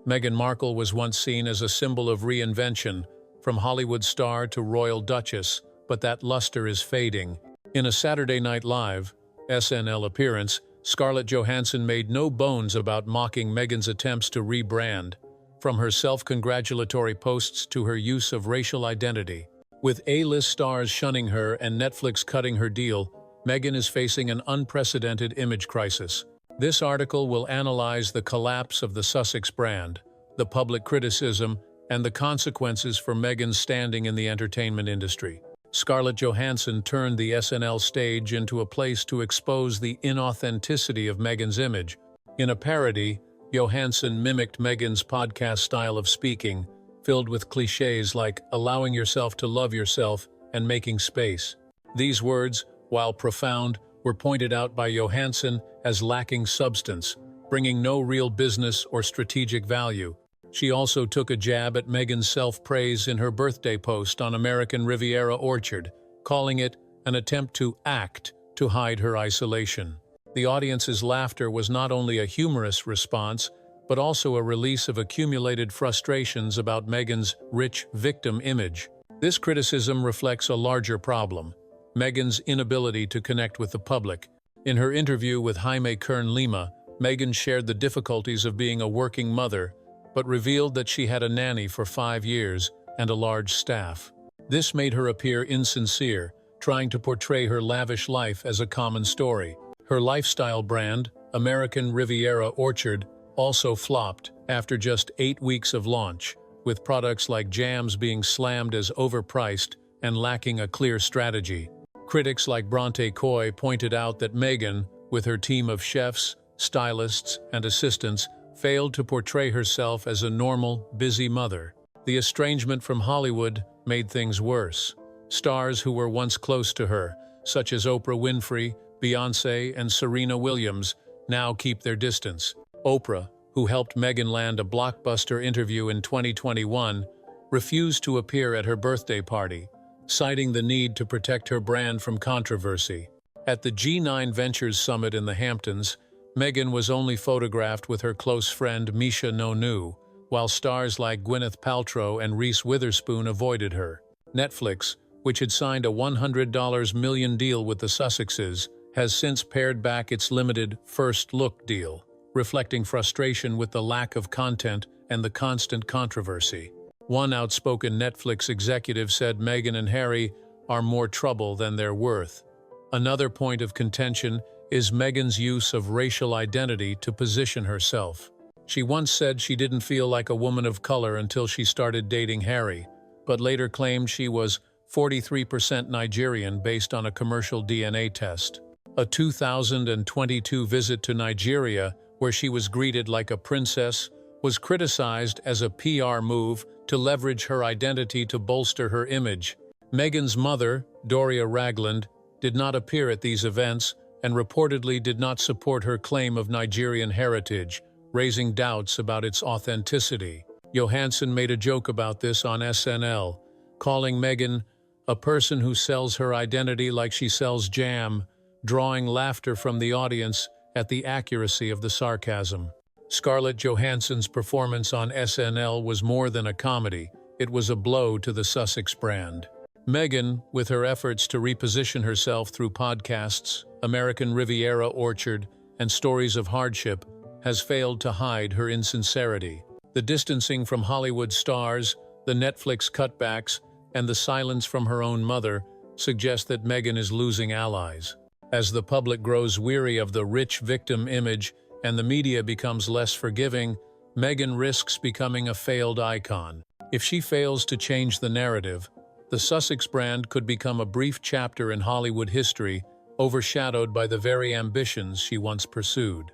Meghan Markle was once seen as a symbol of reinvention, from Hollywood star to royal duchess, but that luster is fading. In a Saturday Night Live (SNL) appearance, Scarlett Johansson made no bones about mocking Meghan's attempts to rebrand, from her self-congratulatory posts to her use of racial identity. With A-list stars shunning her and Netflix cutting her deal, Meghan is facing an unprecedented image crisis. This article will analyze the collapse of the Sussex brand, the public criticism, and the consequences for Meghan's standing in the entertainment industry. Scarlett Johansson turned the SNL stage into a place to expose the inauthenticity of Meghan's image. In a parody, Johansson mimicked Meghan's podcast style of speaking, filled with cliches like allowing yourself to love yourself and making space. These words, while profound, were pointed out by Johansson as lacking substance, bringing no real business or strategic value. She also took a jab at Meghan's self-praise in her birthday post on American Riviera Orchard, calling it an attempt to act to hide her isolation. The audience's laughter was not only a humorous response, but also a release of accumulated frustrations about Meghan's rich victim image. This criticism reflects a larger problem: Meghan's inability to connect with the public. In her interview with Jaime Kern-Lima, Meghan shared the difficulties of being a working mother, but revealed that she had a nanny for 5 years and a large staff. This made her appear insincere, trying to portray her lavish life as a common story. Her lifestyle brand, American Riviera Orchard, also flopped after just 8 weeks of launch, with products like jams being slammed as overpriced and lacking a clear strategy. Critics like Bronte Coy pointed out that Meghan, with her team of chefs, stylists, and assistants, failed to portray herself as a normal, busy mother. The estrangement from Hollywood made things worse. Stars who were once close to her, such as Oprah Winfrey, Beyoncé, and Serena Williams, now keep their distance. Oprah, who helped Meghan land a blockbuster interview in 2021, refused to appear at her birthday party, citing the need to protect her brand from controversy. At the G9 Ventures Summit in the Hamptons, Meghan was only photographed with her close friend Misha Nonu, while stars like Gwyneth Paltrow and Reese Witherspoon avoided her. Netflix, which had signed a $100 million deal with the Sussexes, has since pared back its limited first look deal, reflecting frustration with the lack of content and the constant controversy. One outspoken Netflix executive said Meghan and Harry are more trouble than they're worth. Another point of contention is Meghan's use of racial identity to position herself. She once said she didn't feel like a woman of color until she started dating Harry, but later claimed she was 43% Nigerian based on a commercial DNA test. A 2022 visit to Nigeria, where she was greeted like a princess, was criticized as a PR move to leverage her identity to bolster her image. Meghan's mother, Doria Ragland, did not appear at these events and reportedly did not support her claim of Nigerian heritage, raising doubts about its authenticity. Johansson made a joke about this on SNL, calling Meghan a person who sells her identity like she sells jam, drawing laughter from the audience at the accuracy of the sarcasm. Scarlett Johansson's performance on SNL was more than a comedy, it was a blow to the Sussex brand. Meghan, with her efforts to reposition herself through podcasts, American Riviera Orchard, and stories of hardship, has failed to hide her insincerity. The distancing from Hollywood stars, the Netflix cutbacks, and the silence from her own mother suggest that Meghan is losing allies. As the public grows weary of the rich victim image and the media becomes less forgiving, Meghan risks becoming a failed icon. If she fails to change the narrative, the Sussex brand could become a brief chapter in Hollywood history, overshadowed by the very ambitions she once pursued.